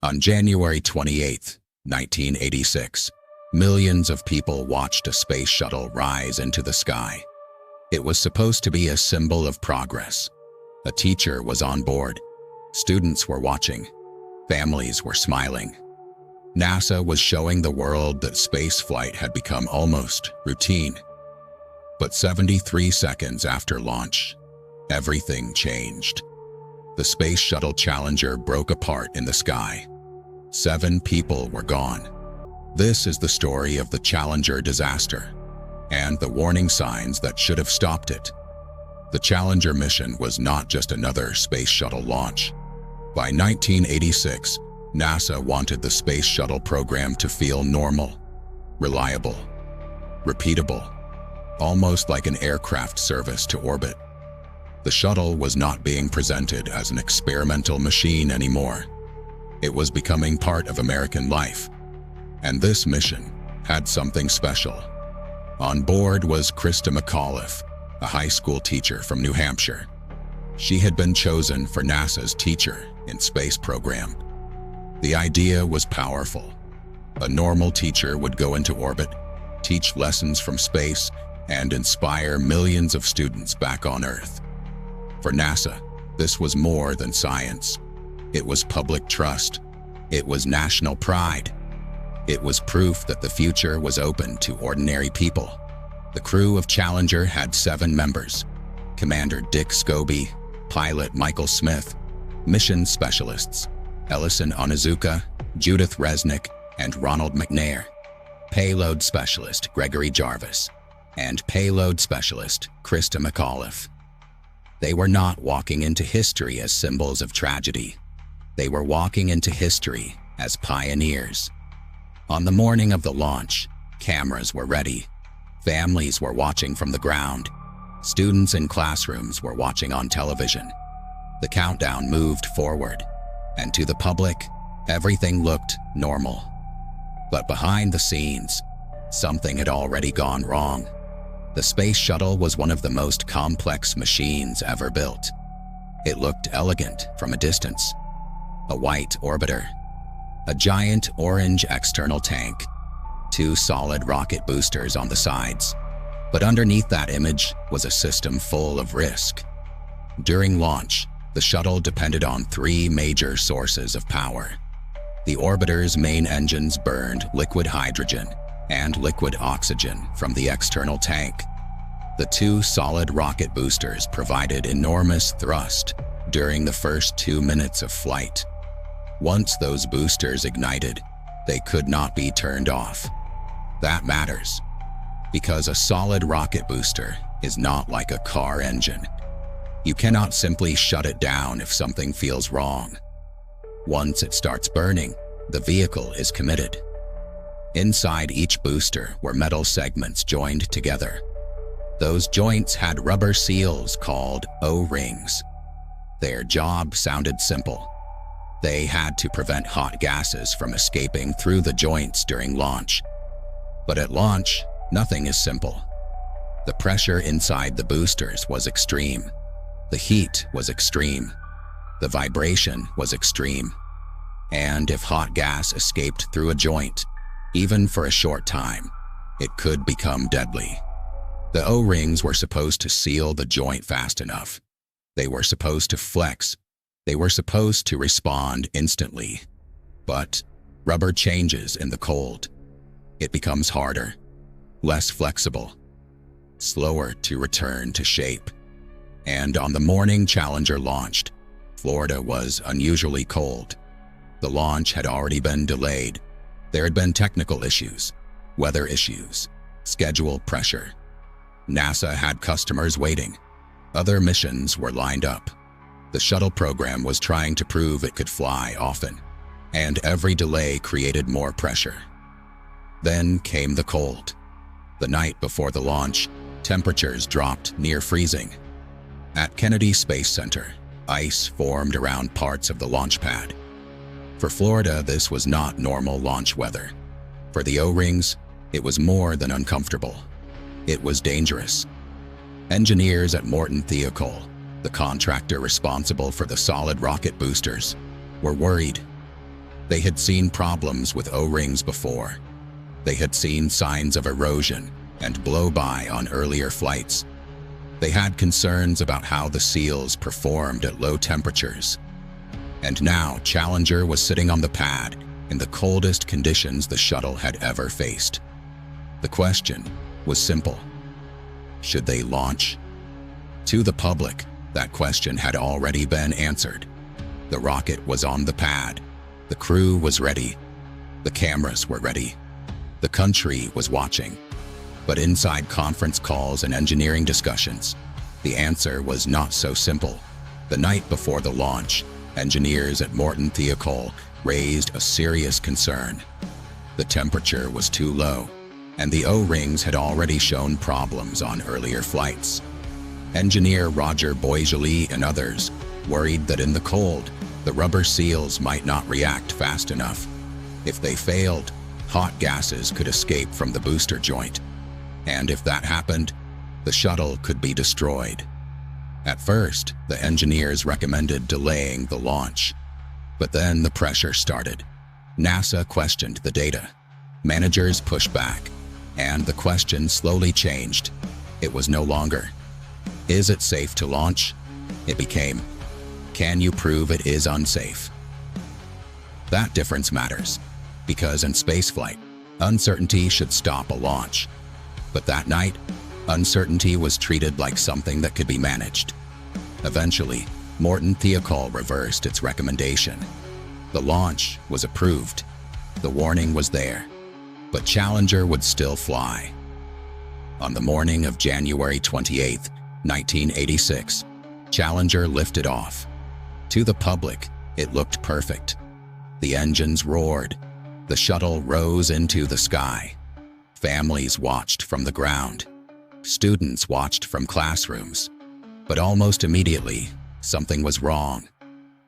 On January 28, 1986, millions of people watched a space shuttle rise into the sky. It was supposed to be a symbol of progress. A teacher was on board. Students were watching. Families were smiling. NASA was showing the world that spaceflight had become almost routine. But 73 seconds after launch, everything changed. The Space Shuttle Challenger broke apart in the sky. 7 people were gone. This is the story of the Challenger disaster and the warning signs that should have stopped it. The Challenger mission was not just another space shuttle launch. By 1986, NASA wanted the space shuttle program to feel normal, reliable, repeatable, almost like an aircraft service to orbit. The shuttle was not being presented as an experimental machine anymore. It was becoming part of American life. And this mission had something special. On board was Christa McAuliffe, a high school teacher from New Hampshire. She had been chosen for NASA's Teacher in Space program. The idea was powerful. A normal teacher would go into orbit, teach lessons from space, and inspire millions of students back on Earth. For NASA, this was more than science. It was public trust. It was national pride. It was proof that the future was open to ordinary people. The crew of Challenger had 7 members: Commander Dick Scobie, pilot Michael Smith, mission specialists Ellison Onizuka, Judith Resnick, and Ronald McNair, payload specialist Gregory Jarvis, and payload specialist Christa McAuliffe. They were not walking into history as symbols of tragedy. They were walking into history as pioneers. On the morning of the launch, cameras were ready. Families were watching from the ground. Students in classrooms were watching on television. The countdown moved forward, and to the public, everything looked normal. But behind the scenes, something had already gone wrong. The space shuttle was one of the most complex machines ever built. It looked elegant from a distance. A white orbiter, a giant orange external tank, 2 solid rocket boosters on the sides. But underneath that image was a system full of risk. During launch, the shuttle depended on 3 major sources of power. The orbiter's main engines burned liquid hydrogen and liquid oxygen from the external tank. The 2 solid rocket boosters provided enormous thrust during the first 2 minutes of flight. Once those boosters ignited, they could not be turned off. That matters, because a solid rocket booster is not like a car engine. You cannot simply shut it down if something feels wrong. Once it starts burning, the vehicle is committed. Inside each booster were metal segments joined together. Those joints had rubber seals called O-rings. Their job sounded simple. They had to prevent hot gases from escaping through the joints during launch. But at launch, nothing is simple. The pressure inside the boosters was extreme. The heat was extreme. The vibration was extreme. And if hot gas escaped through a joint, even for a short time, it could become deadly. The O-rings were supposed to seal the joint fast enough. They were supposed to flex. They were supposed to respond instantly. But rubber changes in the cold. It becomes harder, less flexible, slower to return to shape. And on the morning Challenger launched, Florida was unusually cold. The launch had already been delayed. There had been technical issues, weather issues, schedule pressure. NASA had customers waiting. Other missions were lined up. The shuttle program was trying to prove it could fly often, and every delay created more pressure. Then came the cold. The night before the launch, temperatures dropped near freezing. At Kennedy Space Center, ice formed around parts of the launch pad. For Florida, this was not normal launch weather. For the O-rings, it was more than uncomfortable. It was dangerous. Engineers at Morton Thiokol, the contractor responsible for the solid rocket boosters, were worried. They had seen problems with O-rings before. They had seen signs of erosion and blow-by on earlier flights. They had concerns about how the seals performed at low temperatures. And now Challenger was sitting on the pad in the coldest conditions the shuttle had ever faced. The question was simple. Should they launch? To the public, that question had already been answered. The rocket was on the pad. The crew was ready. The cameras were ready. The country was watching. But inside conference calls and engineering discussions, the answer was not so simple. The night before the launch, engineers at Morton Thiokol raised a serious concern. The temperature was too low, and the O-rings had already shown problems on earlier flights. Engineer Roger Boisjoli and others worried that in the cold, the rubber seals might not react fast enough. If they failed, hot gases could escape from the booster joint. And if that happened, the shuttle could be destroyed. At first, the engineers recommended delaying the launch. But then the pressure started. NASA questioned the data. Managers pushed back. And the question slowly changed. It was no longer, is it safe to launch? It became, can you prove it is unsafe? That difference matters, because in spaceflight, uncertainty should stop a launch. But that night, uncertainty was treated like something that could be managed. Eventually, Morton Thiokol reversed its recommendation. The launch was approved. The warning was there. But Challenger would still fly. On the morning of January 28, 1986, Challenger lifted off. To the public, it looked perfect. The engines roared. The shuttle rose into the sky. Families watched from the ground. Students watched from classrooms. But almost immediately, something was wrong.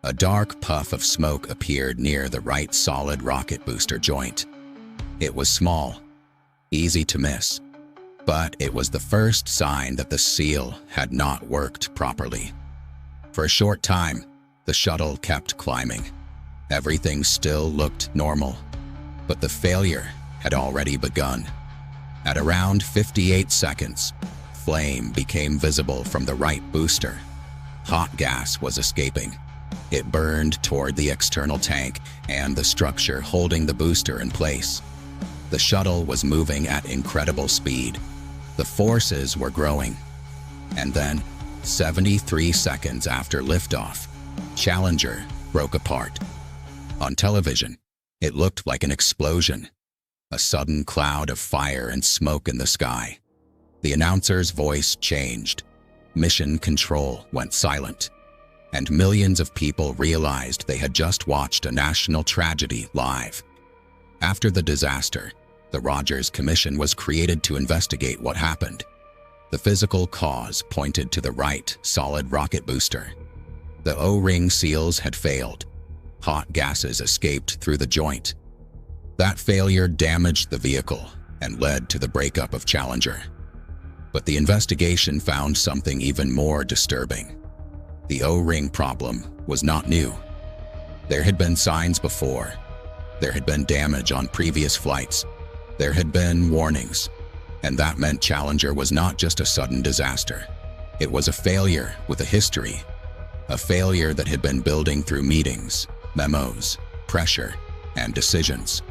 A dark puff of smoke appeared near the right solid rocket booster joint. It was small, easy to miss, but it was the first sign that the seal had not worked properly. For a short time, the shuttle kept climbing. Everything still looked normal, but the failure had already begun. At around 58 seconds, flame became visible from the right booster. Hot gas was escaping. It burned toward the external tank and the structure holding the booster in place. The shuttle was moving at incredible speed. The forces were growing. And then, 73 seconds after liftoff, Challenger broke apart. On television, it looked like an explosion. A sudden cloud of fire and smoke in the sky. The announcer's voice changed. Mission control went silent. And millions of people realized they had just watched a national tragedy live. After the disaster, the Rogers Commission was created to investigate what happened. The physical cause pointed to the right solid rocket booster. The O-ring seals had failed. Hot gases escaped through the joint. That failure damaged the vehicle and led to the breakup of Challenger. But the investigation found something even more disturbing. The O-ring problem was not new. There had been signs before. There had been damage on previous flights. There had been warnings. And that meant Challenger was not just a sudden disaster. It was a failure with a history. A failure that had been building through meetings, memos, pressure, and decisions.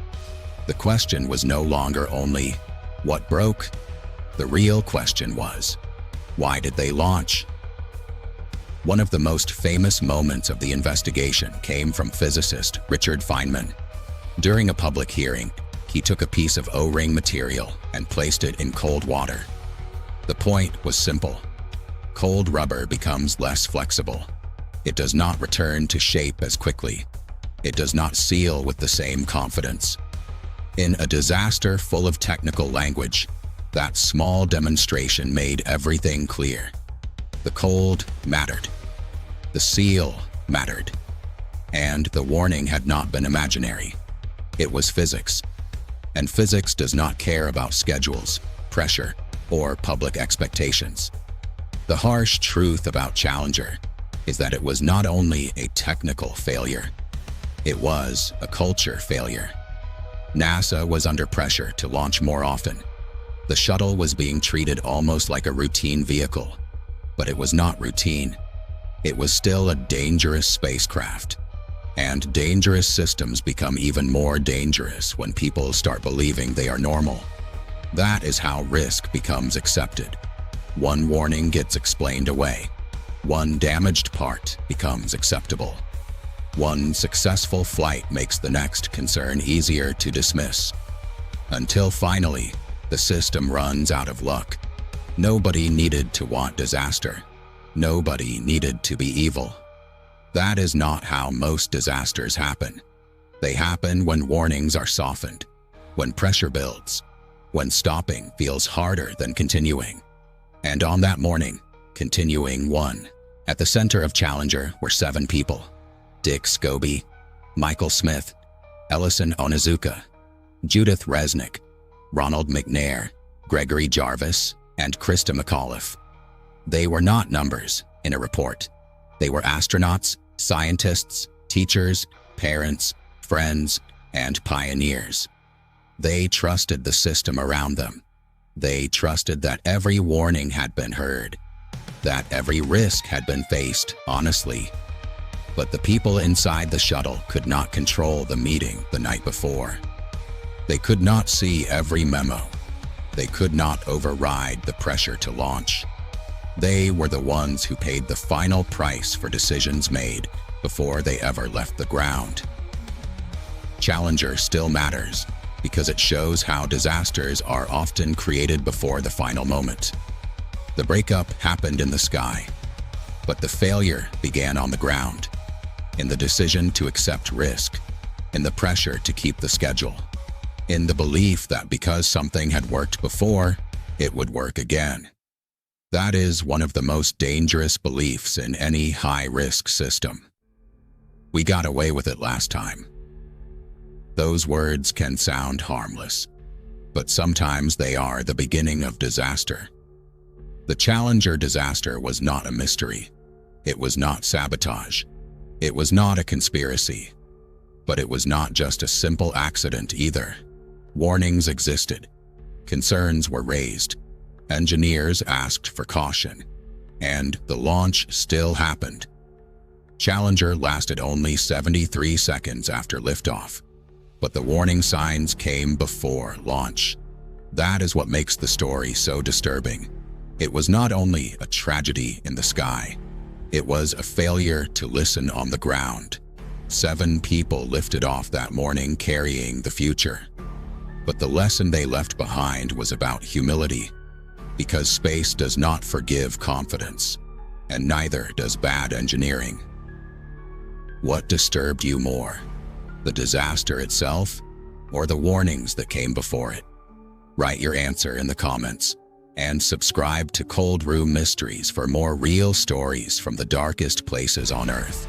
The question was no longer only, what broke? The real question was, why did they launch? One of the most famous moments of the investigation came from physicist Richard Feynman. During a public hearing, he took a piece of O-ring material and placed it in cold water. The point was simple. Cold rubber becomes less flexible. It does not return to shape as quickly. It does not seal with the same confidence. In a disaster full of technical language, that small demonstration made everything clear. The cold mattered. The seal mattered. And the warning had not been imaginary. It was physics. And physics does not care about schedules, pressure, or public expectations. The harsh truth about Challenger is that it was not only a technical failure. It was a culture failure. NASA was under pressure to launch more often. The shuttle was being treated almost like a routine vehicle, but it was not routine. It was still a dangerous spacecraft. And dangerous systems become even more dangerous when people start believing they are normal. That is how risk becomes accepted. One warning gets explained away. One damaged part becomes acceptable. One successful flight makes the next concern easier to dismiss. Until finally, the system runs out of luck. Nobody needed to want disaster. Nobody needed to be evil. That is not how most disasters happen. They happen when warnings are softened, when pressure builds, when stopping feels harder than continuing. And on that morning, continuing won. At the center of Challenger were 7 people: Dick Scobie, Michael Smith, Ellison Onizuka, Judith Resnick, Ronald McNair, Gregory Jarvis, and Krista McAuliffe. They were not numbers in a report. They were astronauts, scientists, teachers, parents, friends, and pioneers. They trusted the system around them. They trusted that every warning had been heard, that every risk had been faced honestly. But the people inside the shuttle could not control the meeting the night before. They could not see every memo. They could not override the pressure to launch. They were the ones who paid the final price for decisions made before they ever left the ground. Challenger still matters because it shows how disasters are often created before the final moment. The breakup happened in the sky, but the failure began on the ground, in the decision to accept risk, in the pressure to keep the schedule, in the belief that because something had worked before, it would work again. That is one of the most dangerous beliefs in any high-risk system. We got away with it last time. Those words can sound harmless, but sometimes they are the beginning of disaster. The Challenger disaster was not a mystery. It was not sabotage. It was not a conspiracy. But it was not just a simple accident either. Warnings existed. Concerns were raised. Engineers asked for caution. And the launch still happened. Challenger lasted only 73 seconds after liftoff. But the warning signs came before launch. That is what makes the story so disturbing. It was not only a tragedy in the sky. It was a failure to listen on the ground. 7 people lifted off that morning carrying the future. But the lesson they left behind was about humility, because space does not forgive confidence, and neither does bad engineering. What disturbed you more, the disaster itself or the warnings that came before it? Write your answer in the comments, and subscribe to Cold Room Mysteries for more real stories from the darkest places on Earth.